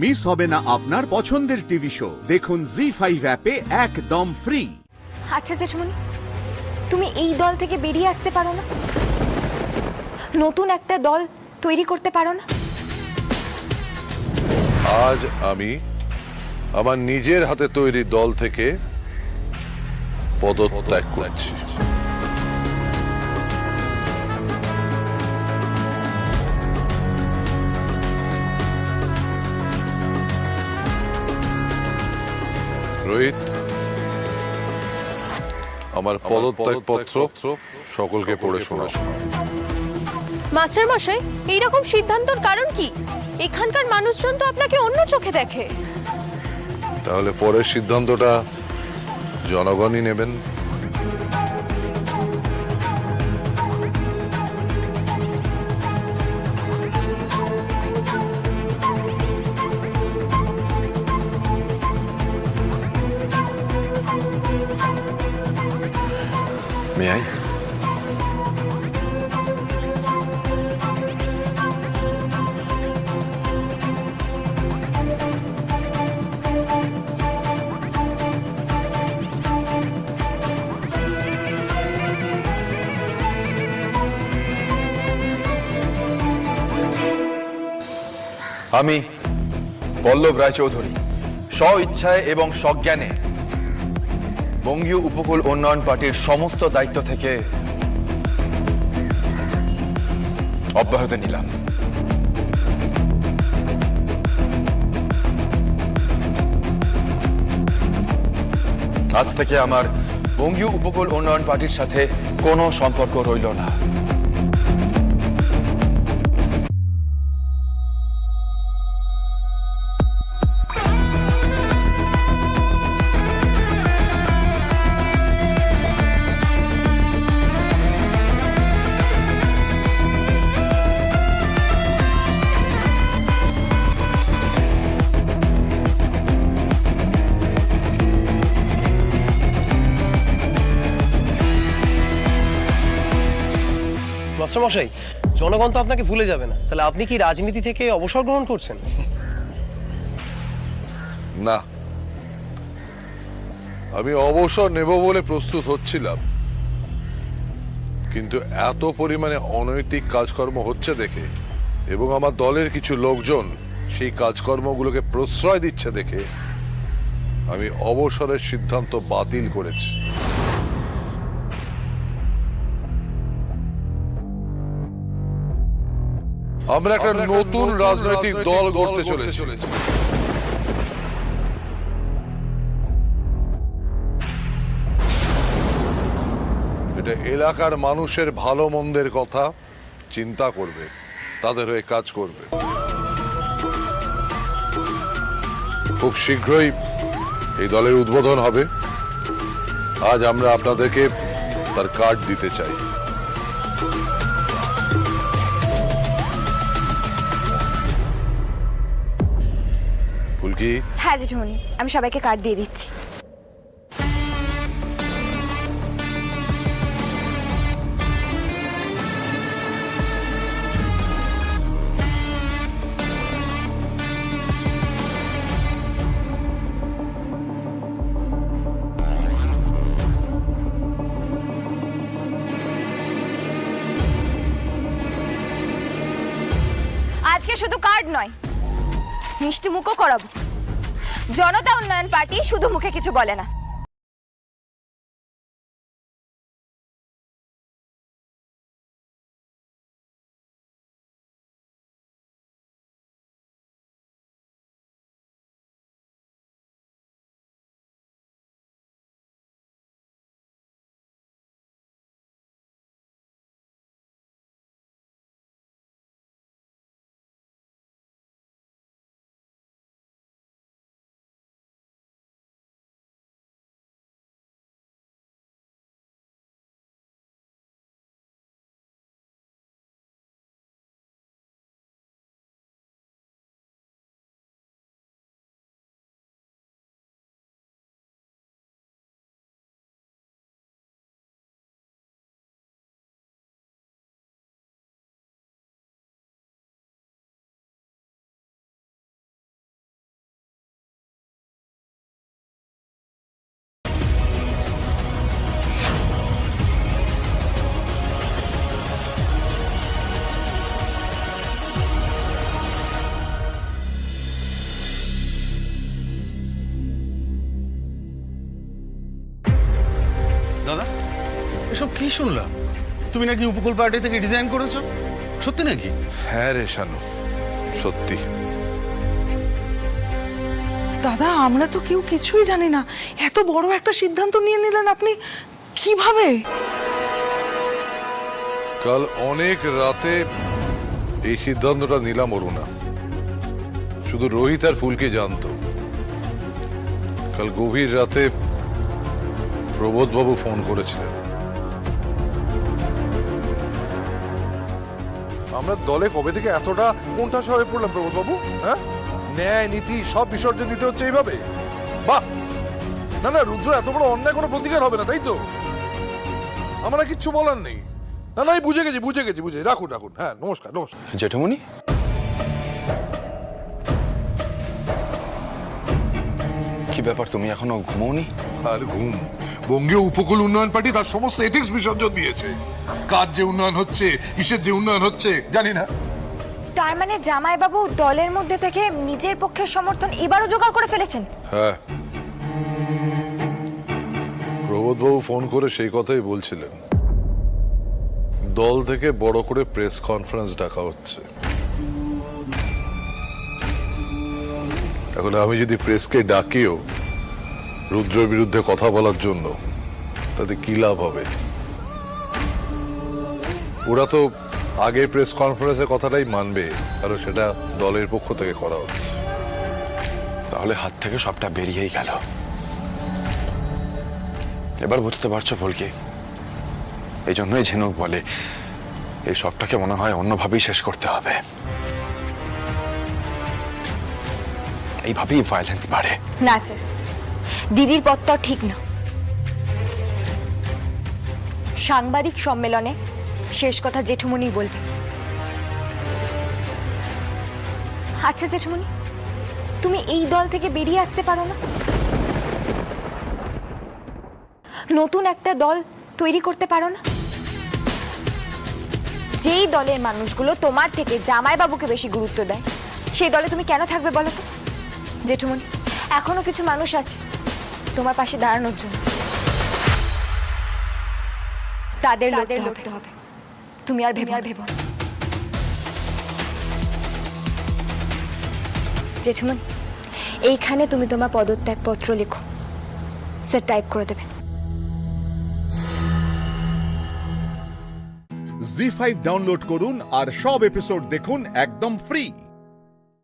Miss হবে না আপনার পছন্দের টিভি শো। দেখুন জি5 অ্যাপে একদম ফ্রি। আচ্ছা জেঠুমনি, তুমি এই দল থেকে বেরিয়ে আসতে পারো না? নতুন একটা দল তৈরি করতে পারো না? আজ আমি আমার নিজের হাতে তৈরি দল থেকে পদত্যাগ করছি। রোহিত, আমার পদত্যাগ পত্র সকলকে পড়ে শোনা। মাস্টার মশাই, এইরকম সিদ্ধান্তর কারণ কি? এখানকার মানুষজন তো আপনাকে অন্য চোখে দেখে। তাহলে পরের সিদ্ধান্তটা জনগণই নেবেন। May I? আমি পল্লব রায়চৌধুরী স্ব ইচ্ছায় এবং সজ্ঞানে বঙ্গীয় উপকূল উন্নয়ন পার্টির সমস্ত দায়িত্ব থেকে অব্যাহতি নিলাম। আজ থেকে আমার বঙ্গীয় উপকূল উন্নয়ন পার্টির সাথে কোনো সম্পর্ক রইল না। মাস্টারমশাই, জনগণ তো আপনাকে ভুলে যাবে না, তাহলে আপনি কি রাজনীতি থেকে অবসর গ্রহণ করছেন? না, আমি অবসর নেব বলে প্রস্তুত হচ্ছিলাম, কিন্তু এত পরিমাণে অনৈতিক কাজকর্ম হচ্ছে দেখে এবং আমার দলের কিছু লোকজন সেই কাজকর্মগুলোকে প্রশ্রয় দিচ্ছে দেখে আমি অবসরের সিদ্ধান্ত বাতিল করেছি। আমরা একটা নতুন রাজনৈতিক দল গড়তে চলেছি। এটা এলাকার মানুষের ভালো মন্দের কথা চিন্তা করবে, তাদের হয়ে কাজ করবে। খুব শীঘ্রই এই দলের উদ্বোধন হবে। আজ আমরা আপনাদেরকে তার কার্ড দিতে চাই। ফুলকি? হ্যাঁ জেঠুমনি, আমি সবাইকে কার্ড দিয়ে দিচ্ছি। আজকে শুধু কার্ড নয়, মিষ্টি মুখও করাবো। জনতা উন্নয়ন পার্টি শুধু মুখে কিছু বলে না, এসব কি শুনলাম? তুমি নাকি উপকূল পার্টি থেকে ডিজাইন করেছো? সত্যি নাকি? হ্যাঁ রে শানু, সত্যি। দাদা, আমরা তো কেউ কিছুই জানি না, এত বড় একটা সিদ্ধান্ত নিয়ে নিলেন আপনি কিভাবে? কাল অনেক রাতে এই সিদ্ধান্তটা নিলাম অরুণা। শুধু রোহিত আর ফুলকে জানতো। কাল গভীর রাতে প্রবোধবাবু ফোন করেছিলেন। আমরা দলে কবে থেকে এতটা কোণঠাসা হয়ে পড়লাম প্রবোধবাবু? হ্যাঁ, ন্যায় নীতি সব বিসর্জন দিতে হচ্ছে এইভাবে? বাহ! না না, রুদ্র এত বড় অন্যায় কোনো প্রতিকার হবে না, তাই তো? আমরা কিচ্ছু বলার নেই। না না, বুঝে গেছি। রাখুন। হ্যাঁ, নমস্কার। জেঠুমনি, কি ব্যাপার, তুমি এখনো ঘুমোওনি? আর ঘুম? বঙ্গীয় উপকূল উন্নয়ন পার্টি তার সমস্ত এথিক্স বিসর্জন দিয়েছে। কাজ যে উন্নয়ন হচ্ছে, কিসের যে উন্নয়ন হচ্ছে জানি না। তার মানে জামাইবাবু দলের মধ্যে থেকে নিজের পক্ষের সমর্থন এবারও জোগাড় করে ফেলেছেন। হ্যাঁ, প্রবোধবাবু ফোন করে সেই কথাই বলছিলেন। দল থেকে বড় করে প্রেস কনফারেন্স ডাকা হচ্ছে। এখন আমি যদি প্রেসকে ডাকিও রুদ্রের বিরুদ্ধে কথা বলার জন্য, তাতে কি লাভ হবে? ওরা তো আগে প্রেস কনফারেন্সে কথাটাই মানবে, কারণ সেটা দলের পক্ষ থেকে করা হচ্ছে। তাহলে হাত থেকে সবটা বেরিয়েই গেল। এবার বুঝতে পারছো ফুলকি? এই জন্যই ঝিনুক বলে এই সবটাকে মনে হয় অন্যভাবেই শেষ করতে হবে। এইভাবেই ভায়োলেন্স বাড়ে। না স্যার, দিদির পথটাও ঠিক না। সাংবাদিক সম্মেলনে শেষ কথা জেঠুমনি বলবে। আচ্ছা জেঠুমনি, তুমি এই দল থেকে বেরিয়ে আসতে পারো না? নতুন একটা দল তৈরি করতে পারো না? যেই দলের মানুষগুলো তোমার থেকে জামাইবাবুকে বেশি গুরুত্ব দেয়, সেই দলে তুমি কেন থাকবে বলো তো? জেঠুমনি, এখনো কিছু মানুষ আছে তোমার পাশে দাঁড়ানোর জন্য। তাদের লড়তে হবে। তুমি আর ভেবো না। জেঠুমনি, এইখানে তুমি তোমার পদত্যাগ পত্র লেখো, স্যার টাইপ করে দেবেন। জি5 ডাউনলোড করুন আর সব এপিসোড দেখুন একদম ফ্রি।